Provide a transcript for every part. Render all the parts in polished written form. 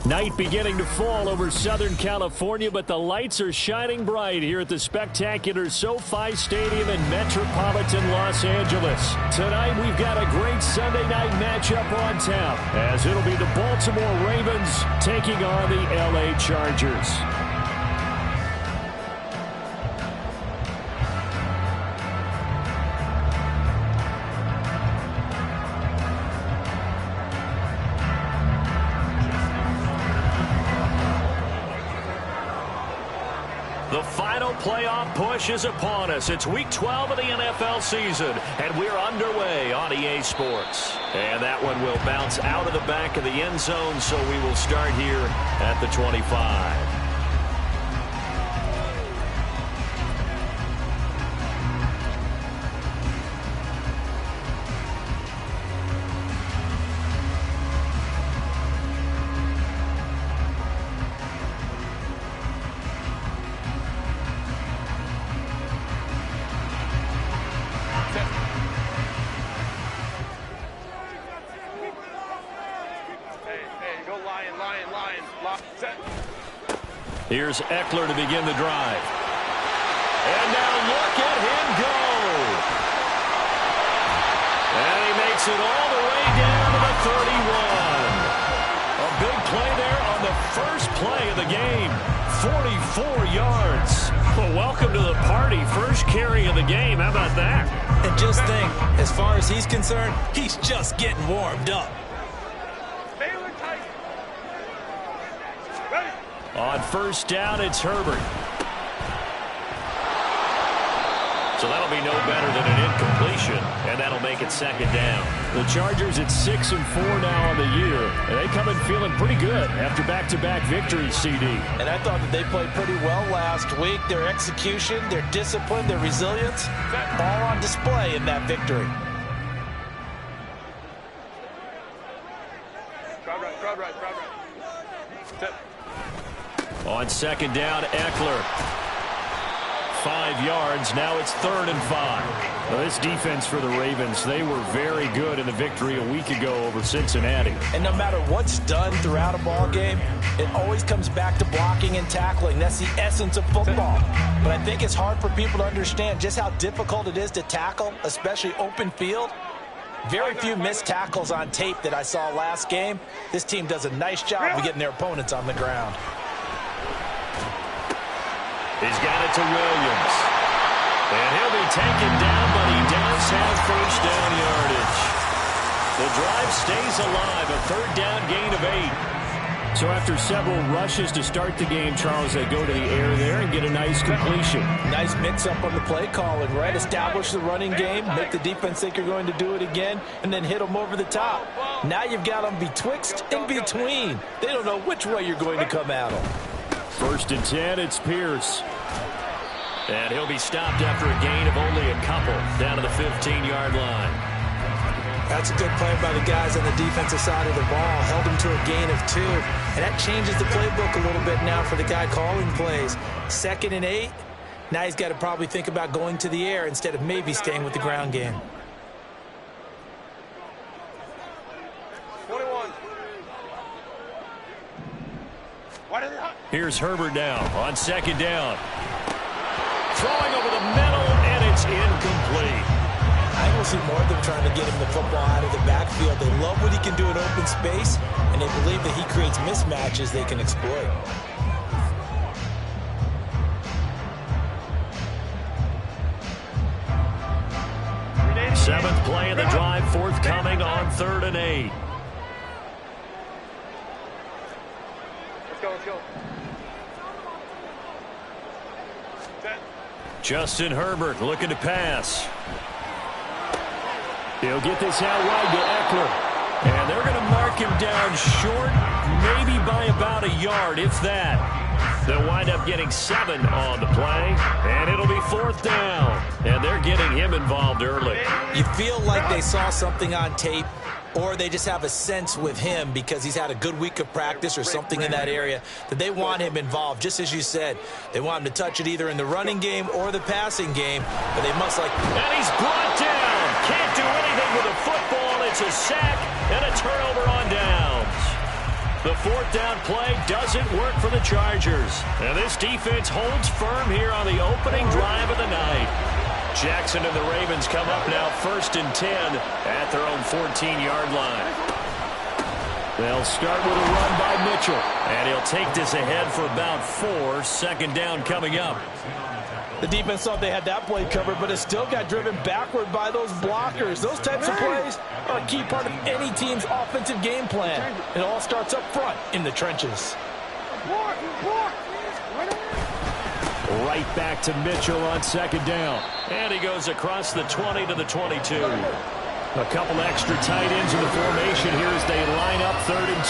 Night beginning to fall over Southern California, but the lights are shining bright here at the spectacular SoFi Stadium in metropolitan Los Angeles. Tonight, we've got a great Sunday night matchup on tap, as it'll be the Baltimore Ravens taking on the LA Chargers. The final playoff push is upon us. It's Week 12 of the NFL season, and we're underway on EA Sports. And that one will bounce out of the back of the end zone, so we will start here at the 25. Here's Eckler to begin the drive. And now look at him go. And he makes it all the way down to the 31. A big play there on the first play of the game. 44 yards. Well, welcome to the party. First carry of the game. How about that? And just think, as far as he's concerned, he's just getting warmed up. On first down, it's Herbert. So that'll be no better than an incompletion, and that'll make it second down. The Chargers at 6-4 now on the year, and they come in feeling pretty good after back-to-back victories, CD. And I thought that they played pretty well last week. Their execution, their discipline, their resilience, all on display in that victory. On second down, Eckler. 5 yards. Now it's 3rd and 5. Now this defense for the Ravens, they were very good in the victory a week ago over Cincinnati. And no matter what's done throughout a ball game, it always comes back to blocking and tackling. That's the essence of football. But I think it's hard for people to understand just how difficult it is to tackle, especially open field. Very few missed tackles on tape that I saw last game. This team does a nice job of getting their opponents on the ground. He's got it to Williams. And he'll be taken down, but he does have first down yardage. The drive stays alive, a 3rd down gain of 8. So after several rushes to start the game, Charles, they go to the air there and get a nice completion. Nice mix-up on the play calling, right? Establish the running game, make the defense think you're going to do it again, and then hit them over the top. Now you've got them betwixt and between. They don't know which way you're going to come at them. 1st and 10, it's Pierce. And he'll be stopped after a gain of only a couple down to the 15-yard line. That's a good play by the guys on the defensive side of the ball. Held him to a gain of 2. And that changes the playbook a little bit now for the guy calling plays. 2nd and 8. Now he's got to probably think about going to the air instead of maybe staying with the ground game. 21. Here's Herbert now on 2nd down. Throwing over the middle, and it's incomplete. I will see more of them trying to get him the football out of the backfield. They love what he can do in open space, and they believe that he creates mismatches they can exploit. Seventh play of the drive, forthcoming on 3rd and 8. Let's go. Justin Herbert looking to pass. He'll get this out wide to Eckler. And they're going to mark him down short, maybe by about a yard, if that. They'll wind up getting 7 on the play, and it'll be 4th down. And they're getting him involved early. You feel like they saw something on tape, or they just have a sense with him because he's had a good week of practice or something in that area that they want him involved. Just as you said, they want him to touch it either in the running game or the passing game, but they must like... And he's brought down. Can't do anything with a football. It's a sack and a turnover on downs. The fourth down play doesn't work for the Chargers. And this defense holds firm here on the opening drive of the night. Jackson and the Ravens come up now 1st and 10 at their own 14-yard line. They'll start with a run by Mitchell. And he'll take this ahead for about 4. Second down coming up. The defense thought they had that play covered, but it still got driven backward by those blockers. Those types of plays are a key part of any team's offensive game plan. It all starts up front in the trenches. Right back to Mitchell on second down. And he goes across the 20 to the 22. A couple extra tight ends in the formation here as they line up 3rd and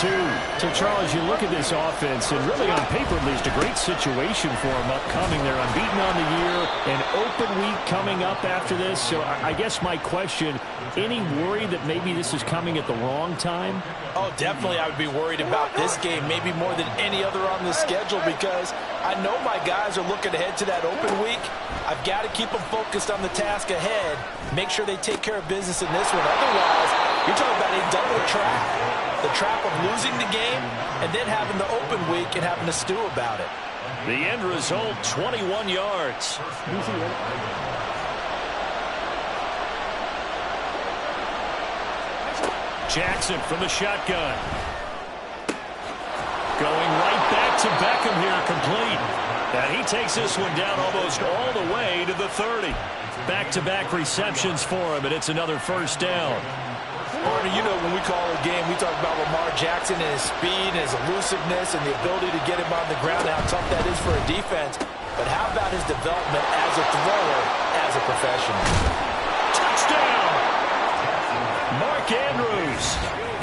2. So, Charles, you look at this offense, and really on paper, at least, a great situation for them upcoming. They're unbeaten on the year, an open week coming up after this. So I guess my question, any worry that maybe this is coming at the wrong time? Oh, definitely I would be worried about this game, maybe more than any other on the schedule, because I know my guys are looking ahead to that open week. I've got to keep them focused on the task ahead, make sure they take care of business in this one. Otherwise, you're talking about a double trap. The trap of losing the game and then having the open week and having to stew about it. The end result, 21 yards. Jackson from the shotgun. Going right back to Beckham here, complete. And he takes this one down almost all the way to the 30. Back-to-back receptions for him, and it's another first down. Partner, you know when we call a game, we talk about Lamar Jackson and his speed and his elusiveness and the ability to get him on the ground and how tough that is for a defense. But how about his development as a thrower, as a professional? Touchdown! Mark Andrews,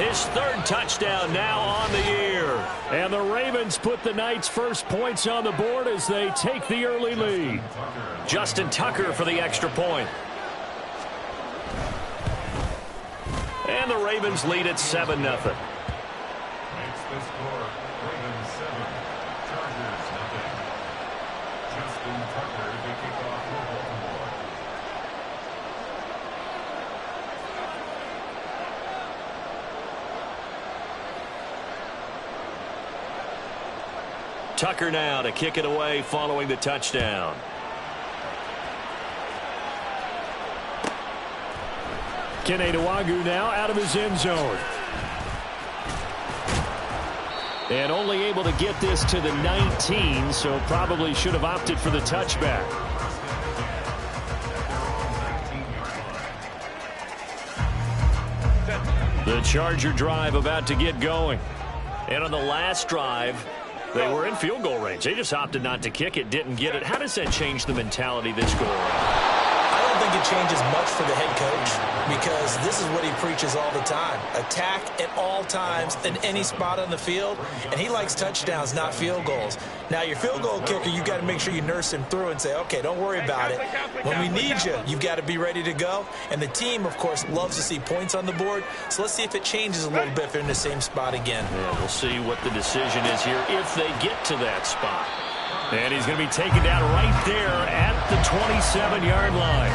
his 3rd touchdown now on the year. And the Ravens put the night's first points on the board as they take the early lead. Justin Tucker for the extra point. And the Ravens lead at 7-0. Tucker now to kick it away following the touchdown. Kene Nwangwu now out of his end zone. And only able to get this to the 19, so probably should have opted for the touchback. The Charger drive about to get going. And on the last drive, they were in field goal range. They just opted not to kick it, didn't get it. How does that change the mentality this go around? I don't think it changes much for the head coach, because this is what he preaches all the time. Attack at all times in any spot on the field, and he likes touchdowns, not field goals. Now, your field goal kicker, you've got to make sure you nurse him through and say, okay, don't worry about it. When we need you, you've got to be ready to go. And the team, of course, loves to see points on the board, so let's see if it changes a little bit if they're in the same spot again. Yeah, we'll see what the decision is here if they get to that spot. And he's going to be taken down right there at the 27-yard line.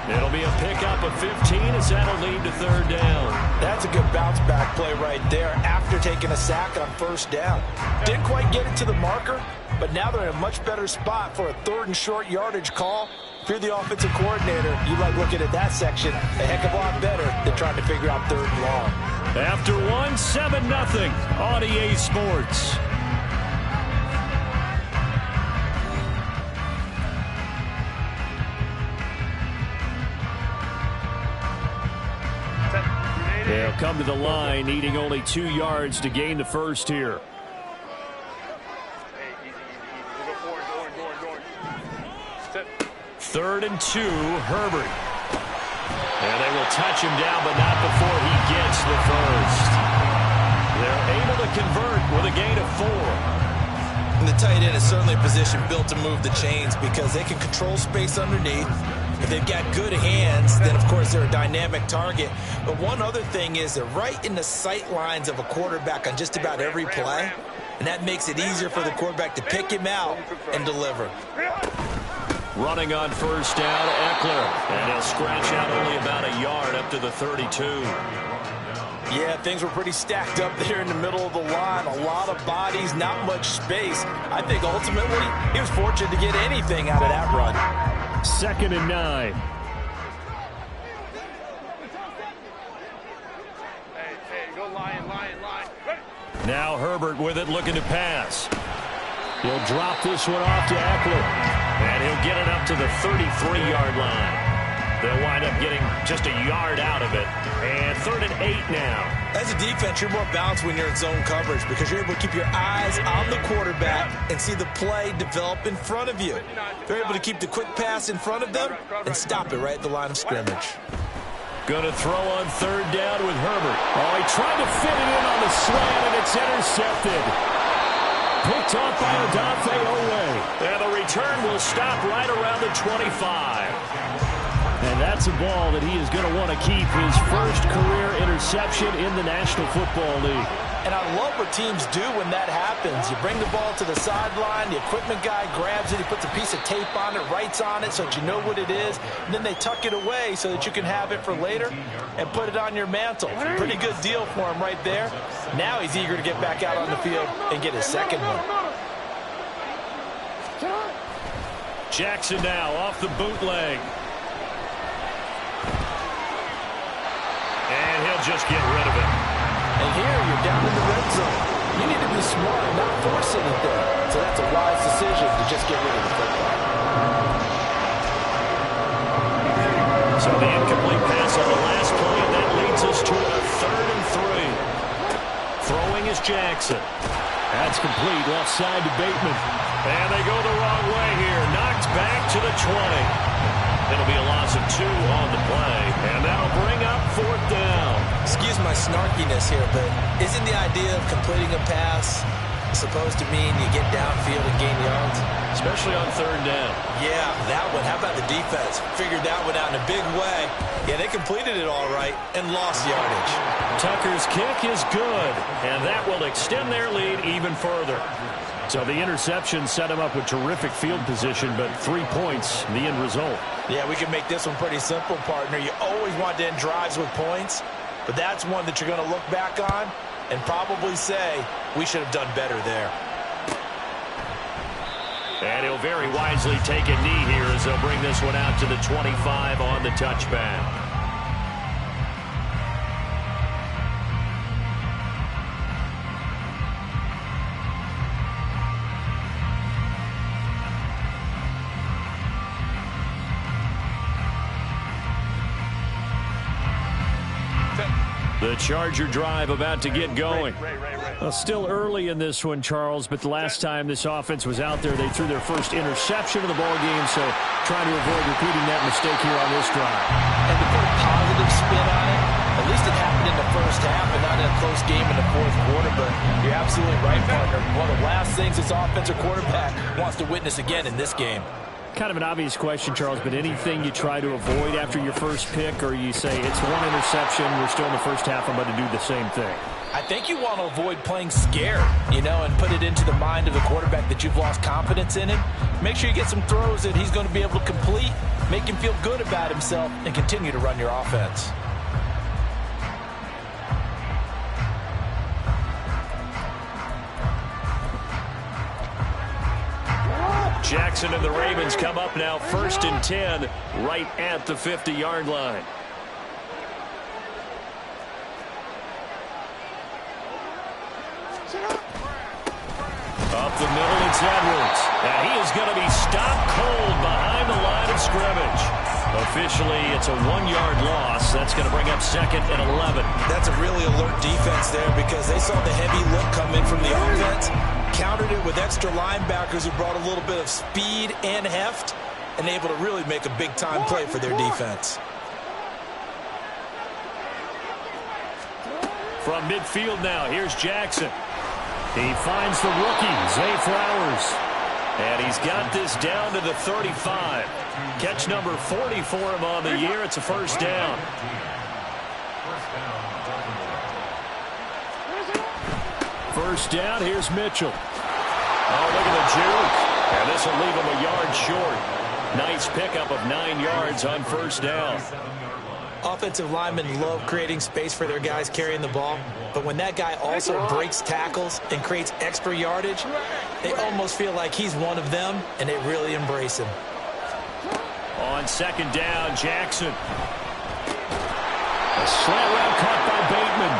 It'll be a pickup of 15 as that'll lead to 3rd down. That's a good bounce-back play right there after taking a sack on 1st down. Didn't quite get it to the marker, but now they're in a much better spot for a 3rd and short yardage call. If you're the offensive coordinator, you like looking at that section a heck of a lot better than trying to figure out 3rd and long. After 7-0 on EA Sports. They'll come to the line, needing only 2 yards to gain the first here. Third and 2, Herbert. And they will touch him down, but not before he gets the first. They're able to convert with a gain of 4. And the tight end is certainly a position built to move the chains because they can control space underneath. If they've got good hands, then, of course, they're a dynamic target. But one other thing is they're right in the sight lines of a quarterback on just about every play, and that makes it easier for the quarterback to pick him out and deliver. Running on 1st down, Eckler. And he'll scratch out only about a yard up to the 32. Yeah, things were pretty stacked up there in the middle of the line. A lot of bodies, not much space. I think ultimately he was fortunate to get anything out of that run. 2nd and 9. Hey, go line. Now Herbert with it, looking to pass. He'll drop this one off to Eckler. And he'll get it up to the 33-yard line. They'll wind up getting just a yard out of it. And 3rd and 8 now. As a defense, you're more balanced when you're in zone coverage because you're able to keep your eyes on the quarterback and see the play develop in front of you. They're able to keep the quick pass in front of them and stop it right at the line of scrimmage. Going to throw on 3rd down with Herbert. Oh, he tried to fit it in on the slant, and it's intercepted. Picked off by Odafe Oweh. And the return will stop right around the 25. And that's a ball that he is going to want to keep, his first career interception in the National Football League. And I love what teams do when that happens. You bring the ball to the sideline, the equipment guy grabs it, he puts a piece of tape on it, writes on it so that you know what it is, and then they tuck it away so that you can have it for later and put it on your mantle. Pretty good deal for him right there. Now he's eager to get back out on the field and get his second one. Jackson now off the bootleg. And he'll just get rid of it. And here you're down in the red zone. You need to be smart, not force anything. So that's a wise decision to just get rid of the football. So the incomplete pass on the last play, and that leads us to a 3rd and 3. Throwing is Jackson. That's complete, left side to Bateman. And they go the wrong way here. Knocked back to the 20. It'll be a loss of 2 on the play, and that'll bring up 4th down. Excuse my snarkiness here, but isn't the idea of completing a pass supposed to mean you get downfield and gain yards? Especially on 3rd down. Yeah, that one. How about the defense? Figured that one out in a big way. Yeah, they completed it all right and lost yardage. Tucker's kick is good, and that will extend their lead even further. So the interception set him up with terrific field position, but 3 points, the end result. Yeah, we can make this one pretty simple, partner. You always want to end drives with points, but that's one that you're going to look back on and probably say, we should have done better there. And he'll very wisely take a knee here as they'll bring this one out to the 25 on the touchback. The Charger drive about to get going. Well, still early in this one, Charles, but the last time this offense was out there, they threw their first interception of the ball game, so trying to avoid repeating that mistake here on this drive. And to put a positive spin on it, at least it happened in the first half and not in a close game in the 4th quarter, but you're absolutely right, partner. One of the last things this offensive quarterback wants to witness again in this game. Kind of an obvious question, Charles, but anything you try to avoid after your first pick, or you say it's one interception, we're still in the first half, I'm about to do the same thing? I think you want to avoid playing scared, and put it into the mind of the quarterback that you've lost confidence in him. Make sure you get some throws that he's going to be able to complete, make him feel good about himself, and continue to run your offense. Jackson and the Ravens come up now 1st and 10 right at the 50-yard line. Up the middle, it's Edwards. And he is going to be stopped cold behind the line of scrimmage. Officially, it's a 1-yard loss. That's going to bring up 2nd and 11. That's a really alert defense there because they saw the heavy look come in from the offense, countered it with extra linebackers who brought a little bit of speed and heft, and able to really make a big-time play for their defense. From midfield now, here's Jackson. He finds the rookie, Zay Flowers. And he's got this down to the 35. Catch number 40 for him on the year. It's a 1st down. First down, here's Mitchell. Oh, look at the juke. And this will leave him a yard short. Nice pickup of 9 yards on 1st down. Offensive linemen love creating space for their guys carrying the ball, but when that guy also breaks tackles and creates extra yardage, they almost feel like he's one of them, and they really embrace him. On second down, Jackson. A slant route caught by Bateman.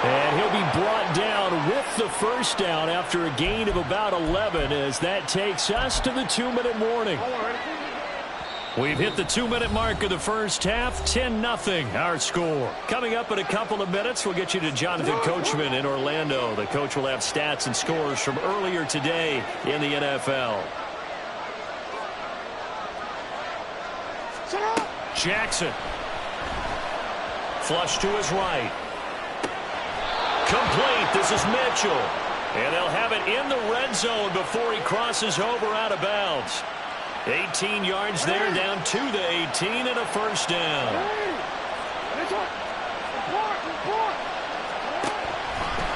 And he'll be brought down with the first down after a gain of about 11 as that takes us to the 2-minute warning. We've hit the 2-minute mark of the first half, 10-0 our score. Coming up in a couple of minutes, we'll get you to Jonathan Coachman in Orlando. The coach will have stats and scores from earlier today in the NFL. Jackson. Flush to his right. Complete. This is Mitchell. And they'll have it in the red zone before he crosses over out of bounds. 18 yards there, down to the 18 and a first down.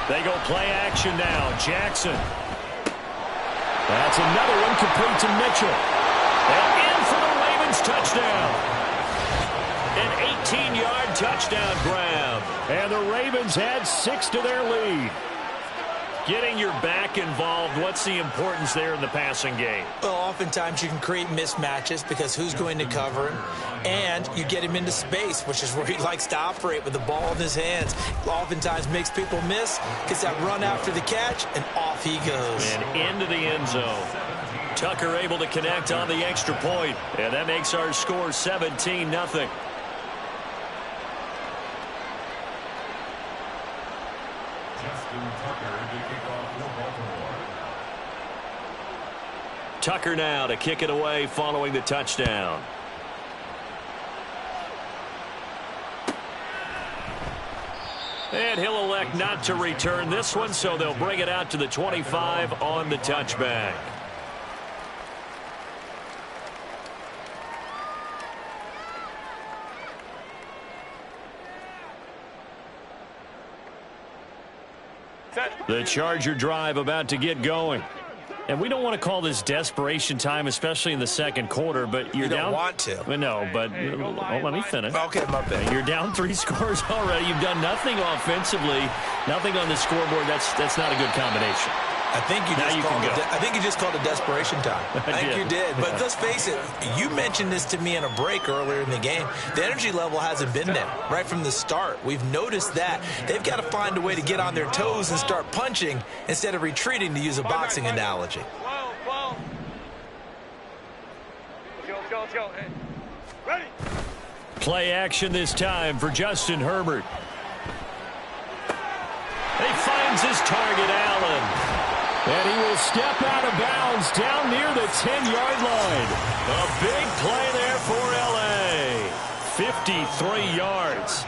They go play action now. Jackson. That's another one complete to Mitchell. And in for the Ravens touchdown. An 18-yard touchdown grab. And the Ravens had 6 to their lead. Getting your back involved, what's the importance there in the passing game? Well, oftentimes you can create mismatches because who's going to cover him? And you get him into space, which is where he likes to operate with the ball in his hands. Oftentimes makes people miss, gets that run after the catch, and off he goes. And into the end zone. Tucker able to connect on the extra point, and that makes our score 17-0. Tucker now to kick it away following the touchdown. And he'll elect not to return this one, so they'll bring it out to the 25 on the touchback. The Charger drive about to get going. And we don't want to call this desperation time, especially in the second quarter, but you're down. You don't want to. No, but let me finish. Okay, my bad. You're down 3 scores already. You've done nothing offensively, nothing on the scoreboard. That's not a good combination. I think you just called it desperation time. I think you did. But let's face it, you mentioned this to me in a break earlier in the game. The energy level hasn't been there right from the start. We've noticed that. They've got to find a way to get on their toes and start punching instead of retreating, to use a boxing analogy. Let's go. Hey. Ready? Play action this time for Justin Herbert. He finds his target, Allen. And he will step out of bounds down near the 10-yard line. A big play there for L.A. 53 yards.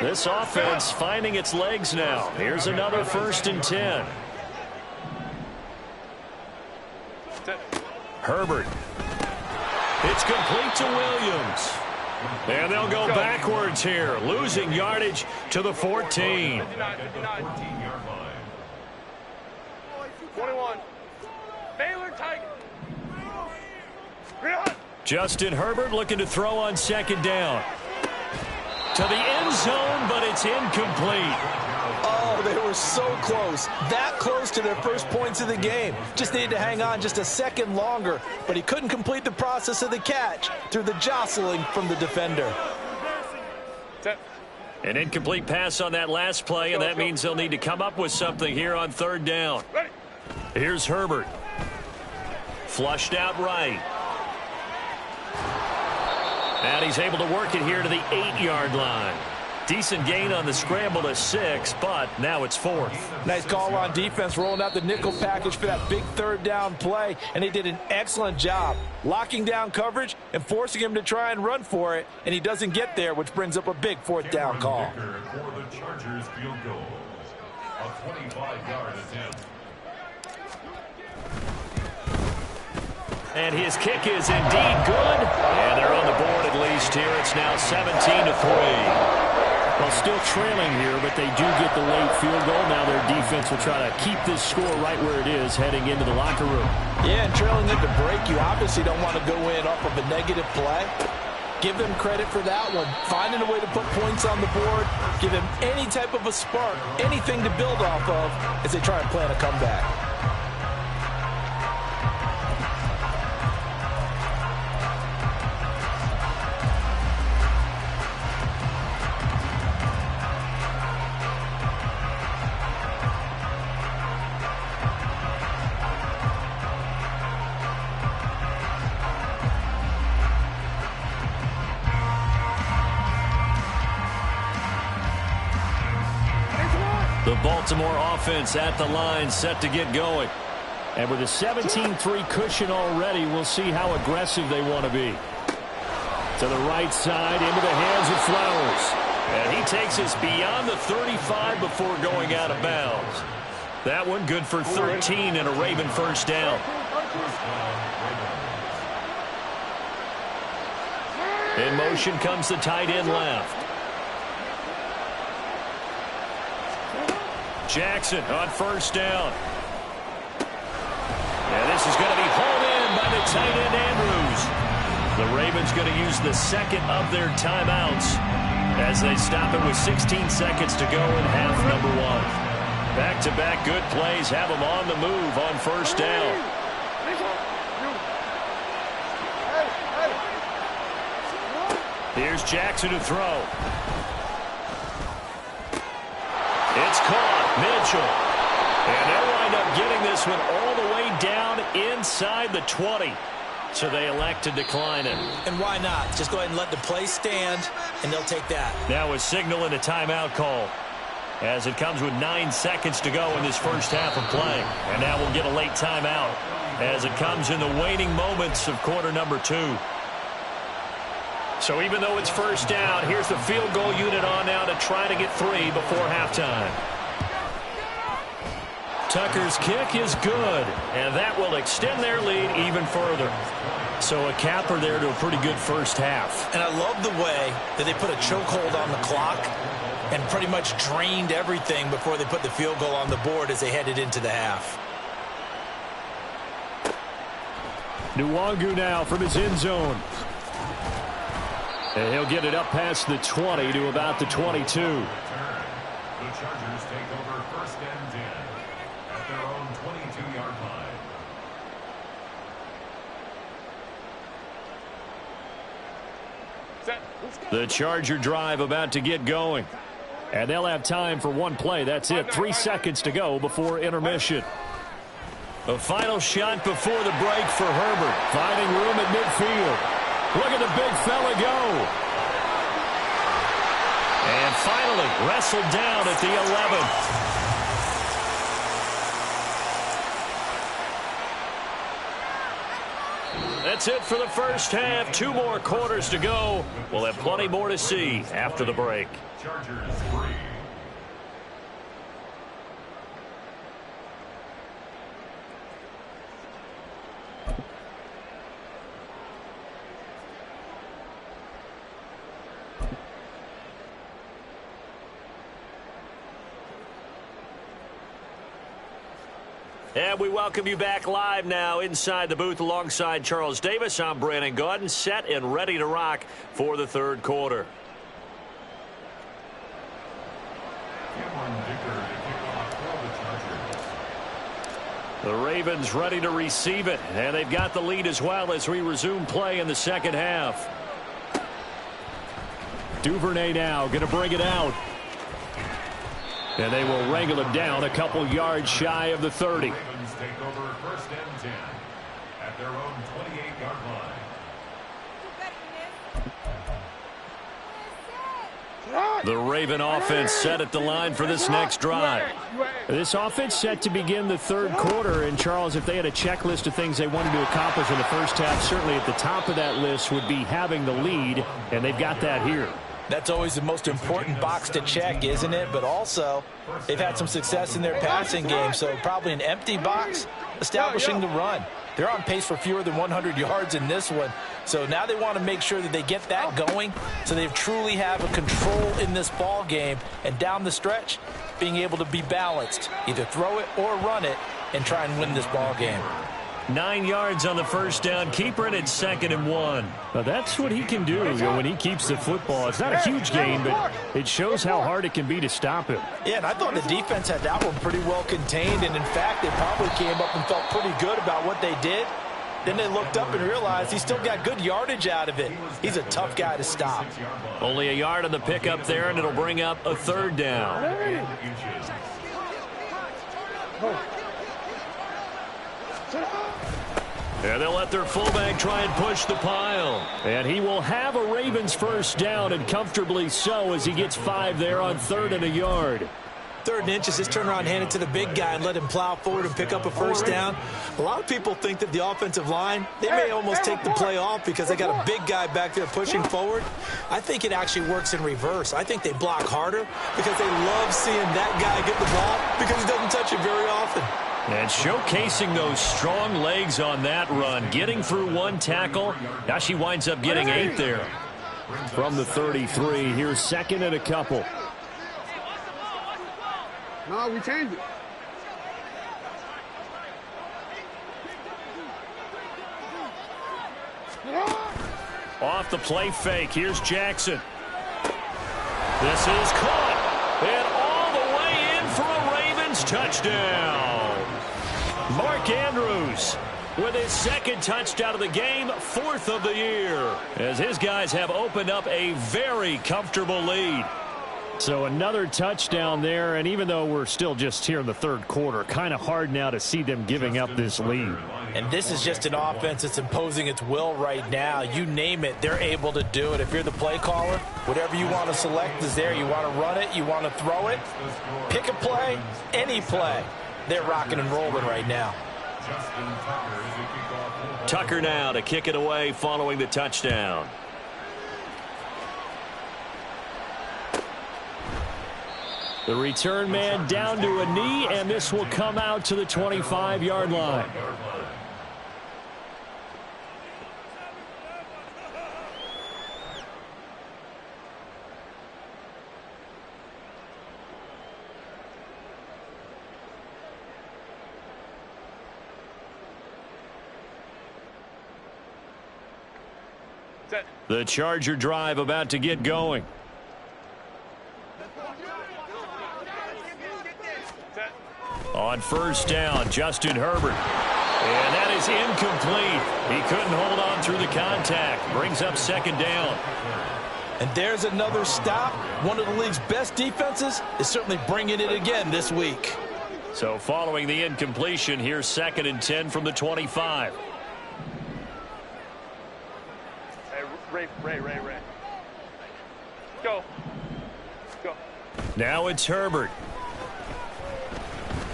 This offense finding its legs now. Here's another 1st and 10. Herbert. It's complete to Williams. And they'll go backwards here, losing yardage to the 14. 21. Baylor Tiger. Justin Herbert looking to throw on second down. To the end zone, but it's incomplete. Oh, they were so close. That close to their first points of the game. Just needed to hang on just a second longer, but he couldn't complete the process of the catch through the jostling from the defender. An incomplete pass on that last play, and that means they'll need to come up with something here on 3rd down. Here's Herbert. Flushed out right. And he's able to work it here to the 8-yard line. Decent gain on the scramble to 6, but now it's 4th. Nice call on defense, rolling out the nickel package for that big 3rd down play, and they did an excellent job locking down coverage and forcing him to try and run for it, and he doesn't get there, which brings up a big 4th down call. For the Chargers field goal, a 25-yard attempt. And his kick is indeed good. And they're on the board at least here. It's now 17-3. Well, still trailing here, but they do get the late field goal. Now their defense will try to keep this score right where it is heading into the locker room. Yeah, and trailing at the break, you obviously don't want to go in off of a negative play. give them credit for that one. Finding a way to put points on the board, give them any type of a spark, anything to build off of as they try and plan a comeback. The Baltimore offense at the line, set to get going. And with a 17-3 cushion already, we'll see how aggressive they want to be. To the right side, into the hands of Flowers. And he takes us beyond the 35 before going out of bounds. That one good for 13 and a Raven first down. In motion comes the tight end left. Jackson on first down. And this is going to be hauled in by the tight end Andrews. The Ravens going to use the second of their timeouts as they stop it with 16 seconds to go in half number one. Back-to-back good plays have them on the move on first down. Here's Jackson to throw. It's caught. Mitchell. And they'll wind up getting this one all the way down inside the 20. So they elect to decline it. And why not? Just go ahead and let the play stand, and they'll take that. Now a signal and a timeout call as it comes with 9 seconds to go in this first half of play. And now we'll get a late timeout as it comes in the waning moments of quarter number 2. So even though it's first down, here's the field goal unit on now to try to get 3 before halftime. Tucker's kick is good, and that will extend their lead even further. So a capper there to a pretty good first half. And I love the way that they put a chokehold on the clock and pretty much drained everything before they put the field goal on the board as they headed into the half. Nwangu now from his end zone. And he'll get it up past the 20 to about the 22. The Chargers take over first and 10 at their own 22-yard line. Set. Let's go. The Charger drive about to get going. And they'll have time for one play. That's it. 3 seconds to go before intermission. A final shot before the break for Herbert. Finding room at midfield. Look at the big fella go. And finally wrestled down at the 11. That's it for the first half. 2 more quarters to go. We'll have plenty more to see after the break. Chargers 3. And we welcome you back live now inside the booth alongside Charles Davis. I'm Brandon Gaudin, set and ready to rock for the third quarter. The Ravens ready to receive it, and they've got the lead as well as we resume play in the second half. Duvernay now going to bring it out. And they will wrangle him down a couple yards shy of the 30. Ravens take over first and 10 at their own 28-yard line. The Raven offense set at the line for this next drive. This offense set to begin the third quarter. And, Charles, if they had a checklist of things they wanted to accomplish in the first half, certainly at the top of that list would be having the lead, and they've got that here. That's always the most important box to check, isn't it? But also, they've had some success in their passing game, so probably an empty box establishing the run. They're on pace for fewer than 100 yards in this one. So now they want to make sure that they get that going so they truly have a control in this ball game. And down the stretch, being able to be balanced, either throw it or run it, and try and win this ball game. 9 yards on the first down. Keeper it at 2nd and 1. Well, that's what he can do when he keeps the football. It's not a huge gain, but it shows how hard it can be to stop him. Yeah, and I thought the defense had that one pretty well contained, and in fact, they probably came up and felt pretty good about what they did. Then they looked up and realized he still got good yardage out of it. He's a tough guy to stop. Only a yard on the pickup there, and it'll bring up a 3rd down. And they'll let their fullback try and push the pile. And he will have a Ravens first down, and comfortably so, as he gets 5 there on 3rd and a yard. 3rd and inches, just turn around, hand it to the big guy, and let him plow forward and pick up a first down. A lot of people think that the offensive line, they may almost take the play off because they got a big guy back there pushing forward. I think it actually works in reverse. I think they block harder because they love seeing that guy get the ball because he doesn't touch it very often. And showcasing those strong legs on that run, getting through 1 tackle. Now she winds up getting 8 there. From the 33, here's 2nd and a couple. No, we changed it. Off the play fake, here's Jackson. This is caught. And all the way in for a Ravens touchdown. Mark Andrews with his 2nd touchdown of the game, 4th of the year, as his guys have opened up a very comfortable lead. So another touchdown there, and even though we're still just here in the 3rd quarter, kind of hard now to see them giving up this lead. And this is just an offense that's imposing its will right now. You name it, they're able to do it. If you're the play caller, whatever you want to select is there. You want to run it, you want to throw it, pick a play, any play. They're rocking and rolling right now. Tucker now to kick it away following the touchdown. The return man down to a knee, and this will come out to the 25-yard line. The Charger drive about to get going. On first down, Justin Herbert. And that is incomplete. He couldn't hold on through the contact. Brings up 2nd down. And there's another stop. One of the league's best defenses is certainly bringing it again this week. So following the incompletion, here's 2nd and 10 from the 25. Hey, Ray. Go. Now it's Herbert.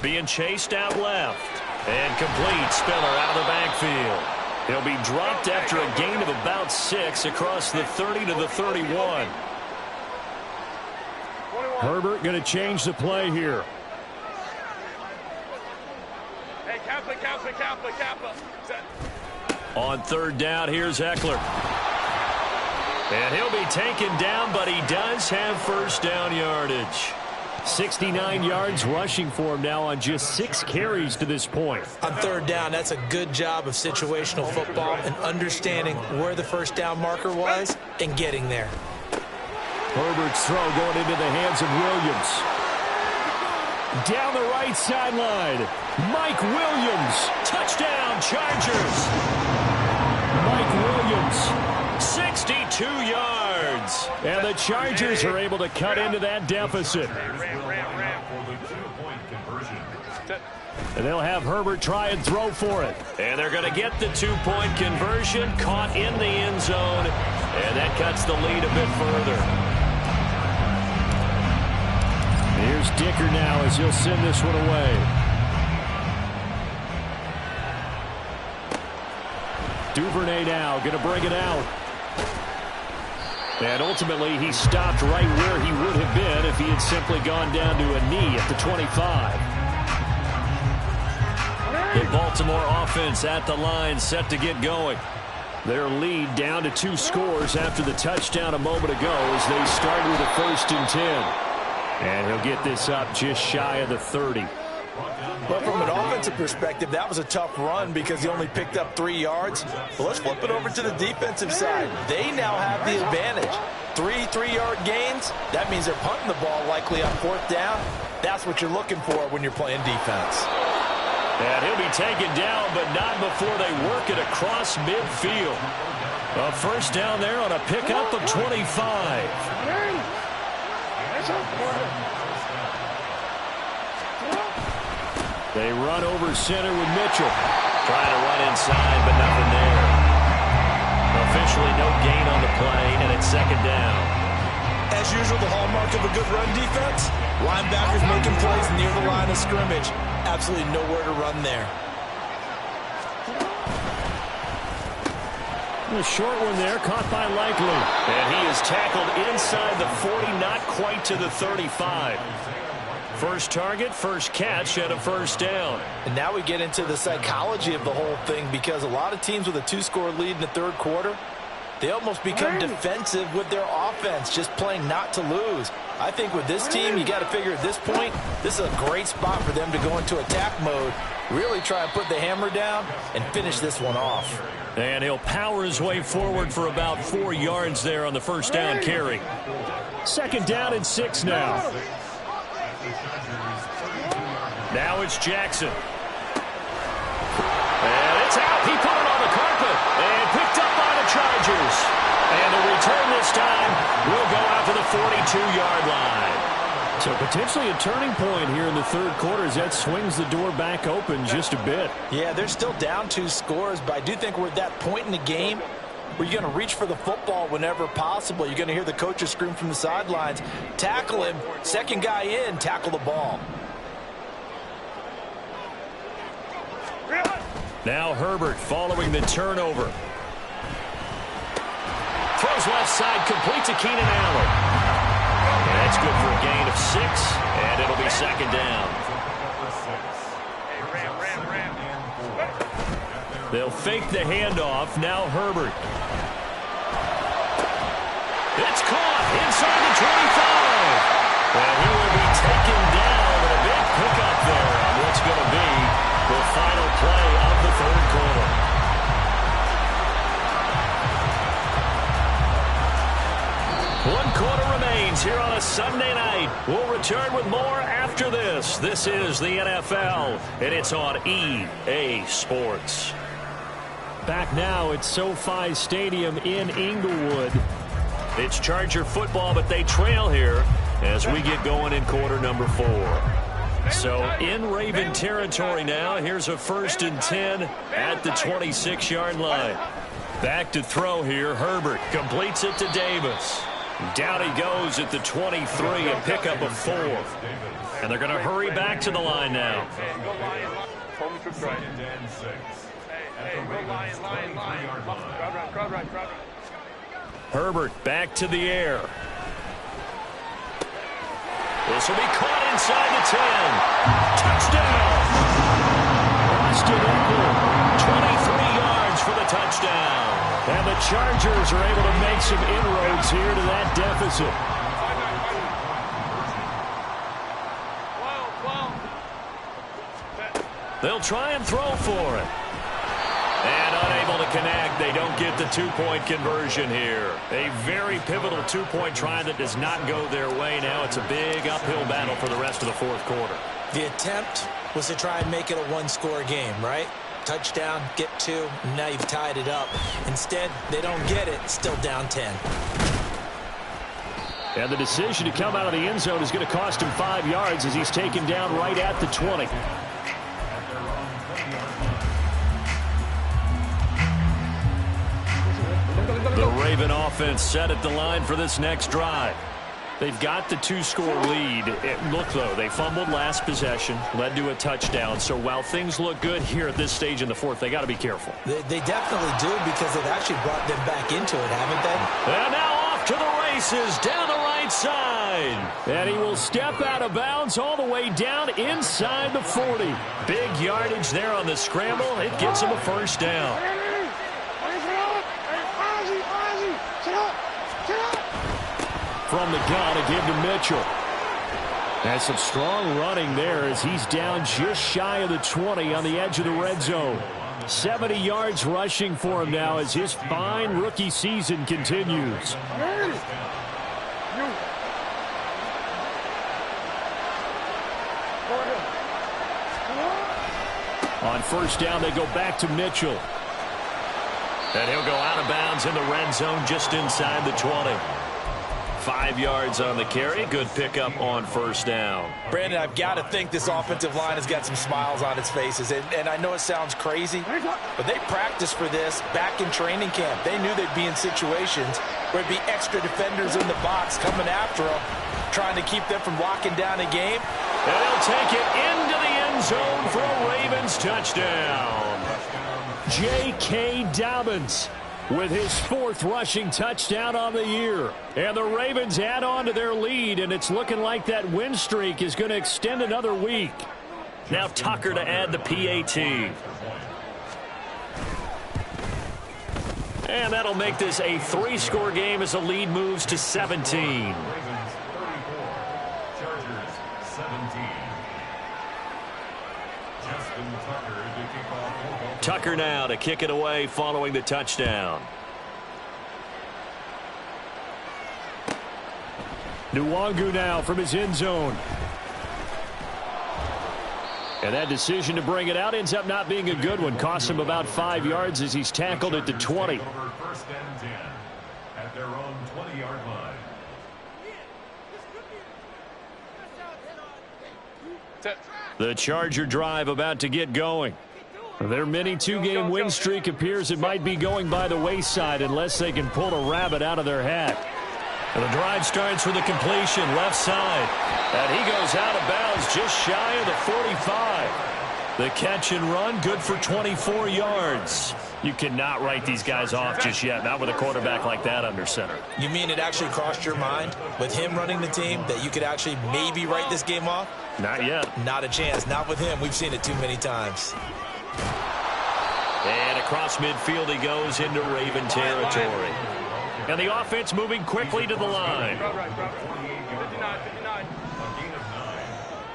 Being chased out left. And complete. Spiller out of the backfield. He'll be dropped after a gain of about 6 across the 30 to the 31. Herbert going to change the play here. Hey, Kappa. On 3rd down, here's Eckler. And he'll be taken down, but he does have first down yardage. 69 yards rushing for him now on just 6 carries to this point. On 3rd down, that's a good job of situational football and understanding where the first down marker was and getting there. Herbert's throw going into the hands of Williams. Down the right sideline, Mike Williams. Touchdown, Chargers. Mike Williams, 62 yards. And the Chargers are able to cut into that deficit. And they'll have Herbert try and throw for it. And they're going to get the 2-point conversion, caught in the end zone. And that cuts the lead a bit further. Here's Dicker now as he'll send this one away. Duvernay now going to bring it out. And ultimately he stopped right where he would have been if he had simply gone down to a knee at the 25. The Baltimore offense at the line, set to get going. Their lead down to 2 scores after the touchdown a moment ago as they start with a 1st and 10. And he'll get this up just shy of the 30. But from an offensive perspective, that was a tough run because he only picked up 3 yards. But let's flip it over to the defensive side. They now have the advantage. 3 3-yard gains, that means they're punting the ball likely on 4th down. That's what you're looking for when you're playing defense. And he'll be taken down, but not before they work it across midfield. A first down there on a pickup of 25. They run over center with Mitchell. Trying to run inside, but nothing there. Officially no gain on the play, and it's 2nd down. As usual, the hallmark of a good run defense, linebackers making plays near the line of scrimmage. Absolutely nowhere to run there. A short one there, caught by Likely. And he is tackled inside the 40, not quite to the 35. First target, first catch, and a first down. And now we get into the psychology of the whole thing, because a lot of teams with a 2-score lead in the 3rd quarter, they almost become defensive with their offense, just playing not to lose. I think with this team, you got to figure at this point, this is a great spot for them to go into attack mode, really try and put the hammer down and finish this one off. And he'll power his way forward for about 4 yards there on the first down carry. 2nd down and 6 now. Now it's Jackson. And it's out. He put it on the carpet and picked up by the Chargers. And the return this time will go out to the 42-yard line. So potentially a turning point here in the 3rd quarter as that swings the door back open just a bit. Yeah, they're still down 2 scores, but I do think we're at that point in the game where you're going to reach for the football whenever possible. You're going to hear the coaches scream from the sidelines. Tackle him. 2nd guy in, tackle the ball. Now Herbert following the turnover. Throws left side, complete to Keenan Allen. And that's good for a gain of 6, and it'll be 2nd down. They'll fake the handoff. Now Herbert. It's caught inside the 25. And he will be taken down with a big pickup there on what's going to be the final play of the 3rd quarter. One quarter remains here on a Sunday night. We'll return with more after this. This is the NFL, and it's on EA Sports. Back now at SoFi Stadium in Inglewood. It's Charger football, but they trail here as we get going in quarter number 4. So in Raven territory now. Here's a 1st and 10 at the 26-yard line. Back to throw here. Herbert completes it to Davis. Down he goes at the 23, a pickup of 4. And they're going to hurry back to the line now. Herbert back to the air. This will be caught inside the 10. Touchdown! Austin Eckler, 23 yards for the touchdown. And the Chargers are able to make some inroads here to that deficit. They'll try and throw for it. And unable to connect. They don't get the 2-point conversion here. A very pivotal 2-point try that does not go their way. Now it's a big uphill battle for the rest of the 4th quarter. The attempt was to try and make it a 1-score game, right? Touchdown, get 2, now you've tied it up. Instead, they don't get it, still down 10. And the decision to come out of the end zone is going to cost him 5 yards as he's taken down right at the 20. The Raven offense set at the line for this next drive. They've got the 2-score lead. Look, though, they fumbled last possession, led to a touchdown. So while things look good here at this stage in the 4th, they got to be careful. They definitely do, because they've actually brought them back into it, haven't they? And now off to the races down the right side. And he will step out of bounds all the way down inside the 40. Big yardage there on the scramble. It gets him a first down. From the gun, a give to Mitchell. That's some strong running there as he's down just shy of the 20 on the edge of the red zone. 70 yards rushing for him now as his fine rookie season continues. On first down, they go back to Mitchell. And he'll go out of bounds in the red zone just inside the 20. 5 yards on the carry. Good pickup on first down. Brandon, I've got to think this offensive line has got some smiles on its faces. And I know it sounds crazy, but they practiced for this back in training camp. They knew they'd be in situations where there'd be extra defenders in the box coming after them, trying to keep them from locking down a game. And he'll take it into the end zone for a Ravens touchdown. J.K. Dobbins with his 4th rushing touchdown on the year. And the Ravens add on to their lead, and it's looking like that win streak is going to extend another week. Now Tucker to add the PAT. And that'll make this a 3-score game as the lead moves to 17. Tucker now to kick it away following the touchdown. Nwangu now from his end zone. And that decision to bring it out ends up not being a good one. Costs him about 5 yards as he's tackled at the 20. First and 10 at their own 20-yard line. The Charger drive about to get going. Their mini 2-game win streak appears it might be going by the wayside unless they can pull a rabbit out of their hat. And the drive starts with a completion left side. And he goes out of bounds just shy of the 45. The catch and run good for 24 yards. You cannot write these guys off just yet, not with a quarterback like that under center. You mean it actually crossed your mind with him running the team that you could actually maybe write this game off? Not yet. Not a chance. Not with him. We've seen it too many times. And across midfield he goes into Raven territory. And the offense moving quickly to the line. 59, 59. A gain of 9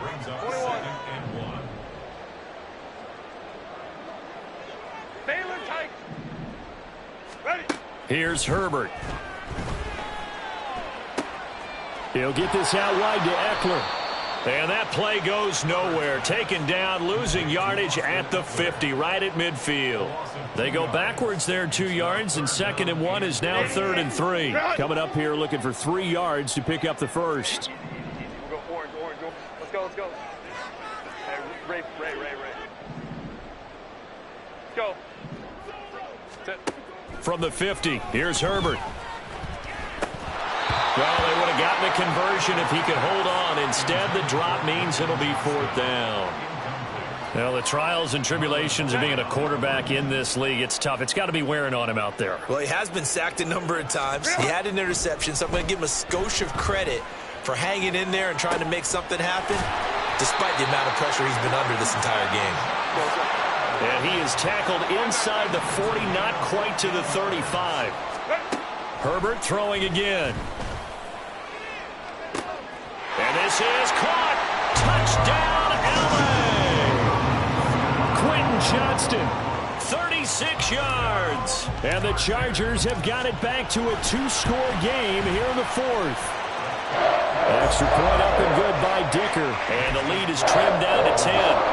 brings up 2nd and 1. Baylor tight. Ready. Here's Herbert. He'll get this out wide to Eckler. And that play goes nowhere. Taken down, losing yardage at the 50, right at midfield. They go backwards there 2 yards, and 2nd and 1 is now 3rd and 3. Coming up here looking for 3 yards to pick up the first. We'll go orange. Let's go. Hey, Ray. Go. From the 50, here's Herbert. Well, they would have gotten a conversion if he could hold on. Instead, the drop means it'll be 4th down. Well, the trials and tribulations of being a quarterback in this league, it's tough. It's got to be wearing on him out there. Well, he has been sacked a number of times. He had an interception, so I'm going to give him a skosh of credit for hanging in there and trying to make something happen, despite the amount of pressure he's been under this entire game. And he is tackled inside the 40, not quite to the 35. Herbert throwing again. And this is caught. Touchdown, LA. Quentin Johnston, 36 yards. And the Chargers have got it back to a 2-score game here in the 4th. Extra point up and good by Dicker. And the lead is trimmed down to 10.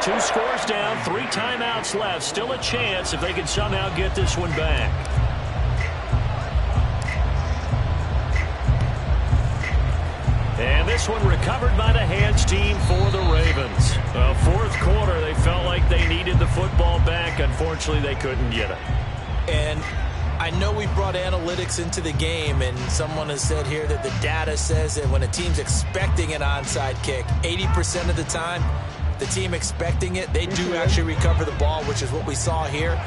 2 scores down, 3 timeouts left. Still a chance if they can somehow get this one back. And this one recovered by the hands team for the Ravens. Well, 4th quarter, they felt like they needed the football back. Unfortunately, they couldn't get it. And I know we brought analytics into the game, and someone has said here that the data says that when a team's expecting an onside kick, 80% of the time, the team expecting it, they do actually recover the ball, which is what we saw here.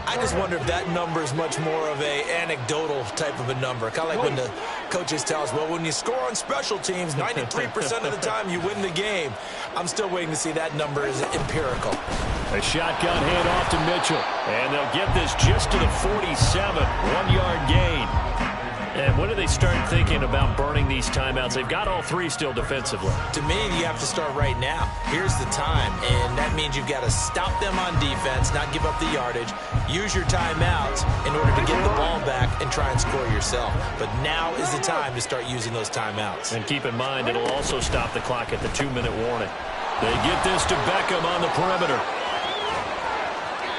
I just wonder if that number is much more of a anecdotal type of a number. Kind of like when the coaches tell us, well, when you score on special teams, 93% of the time you win the game. I'm still waiting to see that number is empirical. A shotgun handoff to Mitchell. And they'll get this just to the 47. 1-yard gain. And when do they start thinking about burning these timeouts? They've got all three still defensively. To me, you have to start right now. Here's the time, and that means you've got to stop them on defense, not give up the yardage, use your timeouts in order to get the ball back and try and score yourself. But now is the time to start using those timeouts. And keep in mind, it'll also stop the clock at the 2-minute warning. They get this to Beckham on the perimeter.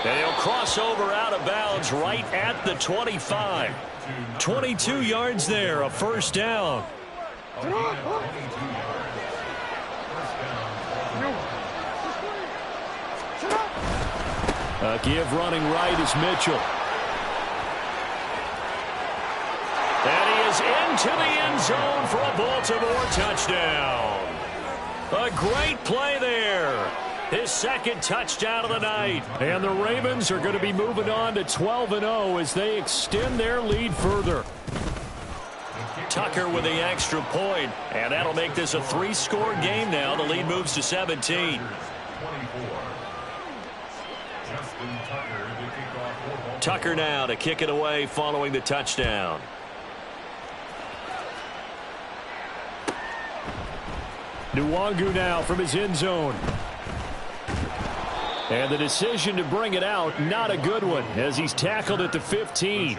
And he'll cross over out of bounds right at the 25. 22 yards there, a first down. A give running right is Mitchell. And he is into the end zone for a Baltimore touchdown. A great play there. His second touchdown of the night. And the Ravens are going to be moving on to 12-0 as they extend their lead further. Tucker with the extra point, and that'll make this a 3-score game now. The lead moves to 17. Tucker now to kick it away following the touchdown. Nwangu now from his end zone. And the decision to bring it out, not a good one, as he's tackled at the 15.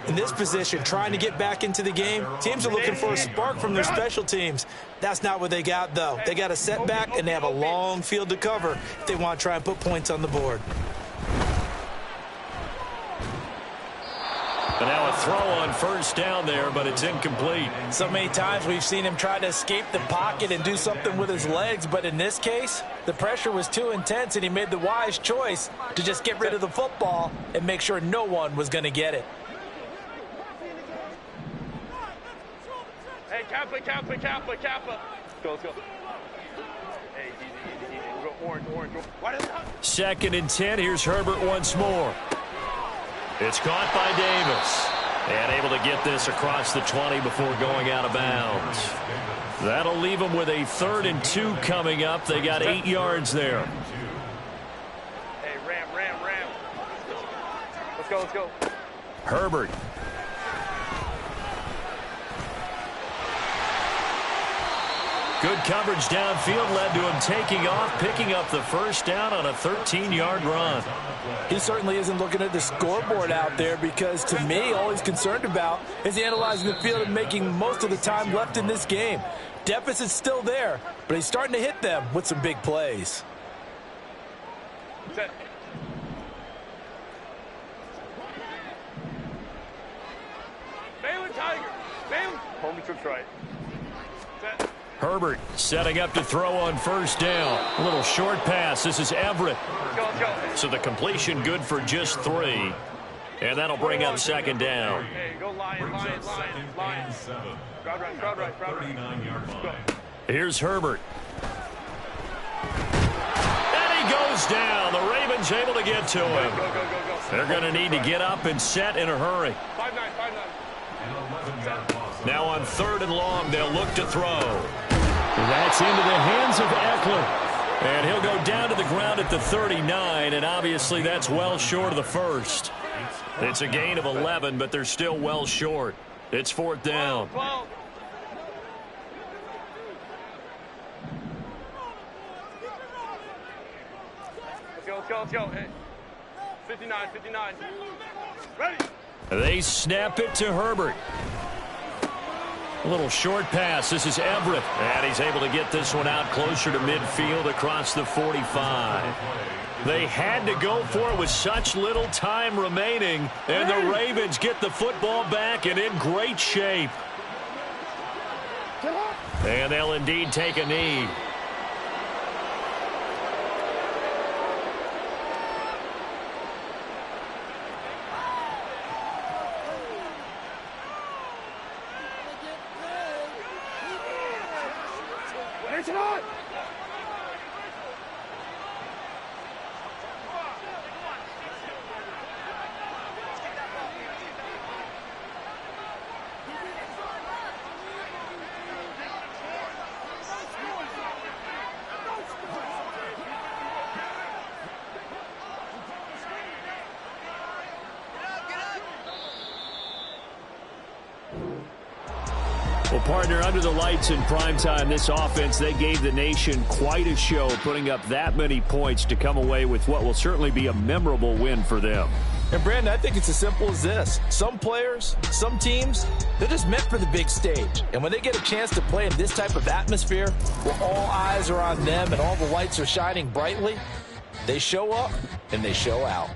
In this position, trying to get back into the game, teams are looking for a spark from their special teams. That's not what they got, though. They got a setback, and they have a long field to cover if they want to try and put points on the board. And now a throw on first down there, but it's incomplete. So many times we've seen him try to escape the pocket and do something with his legs, but in this case, the pressure was too intense, and he made the wise choice to just get rid of the football and make sure no one was going to get it. Hey, Kappa. Let's go. Hey, easy. We'll go orange. What is that? 2nd and 10. Here's Herbert once more. It's caught by Davis. And able to get this across the 20 before going out of bounds. That'll leave them with a 3rd and 2 coming up. They got 8 yards there. Hey, ram. Let's go. Herbert. Good coverage downfield led to him taking off, picking up the first down on a 13-yard run. He certainly isn't looking at the scoreboard out there because, to me, all he's concerned about is analyzing the field and making most of the time left in this game. Deficit's still there, but he's starting to hit them with some big plays. Set. Balin Tiger. Hold me trips right. Set. Herbert setting up to throw on first down. A little short pass. This is Everett. Let's go. So the completion good for just 3. And that'll bring up 2nd down. Hey, go Lion. Crowd right. 39-yard line. Here's Herbert. And he goes down. The Ravens able to get to him. Go. They're going to need to get up and set in a hurry. 5-9. Now on 3rd and long, they'll look to throw. That's into the hands of Eckler. And he'll go down to the ground at the 39, and obviously that's well short of the first. It's a gain of 11, but they're still well short. It's 4th down. 12. Let's go. Hey. 59. Ready. They snap it to Herbert. A little short pass. This is Everett. And he's able to get this one out closer to midfield across the 45. They had to go for it with such little time remaining. And the Ravens get the football back and in great shape. And they'll indeed take a knee. Well, partner, under the lights in primetime, this offense, they gave the nation quite a show, putting up that many points to come away with what will certainly be a memorable win for them. And, Brandon, I think it's as simple as this. Some players, some teams, they're just meant for the big stage. And when they get a chance to play in this type of atmosphere, where all eyes are on them and all the lights are shining brightly, they show up and they show out.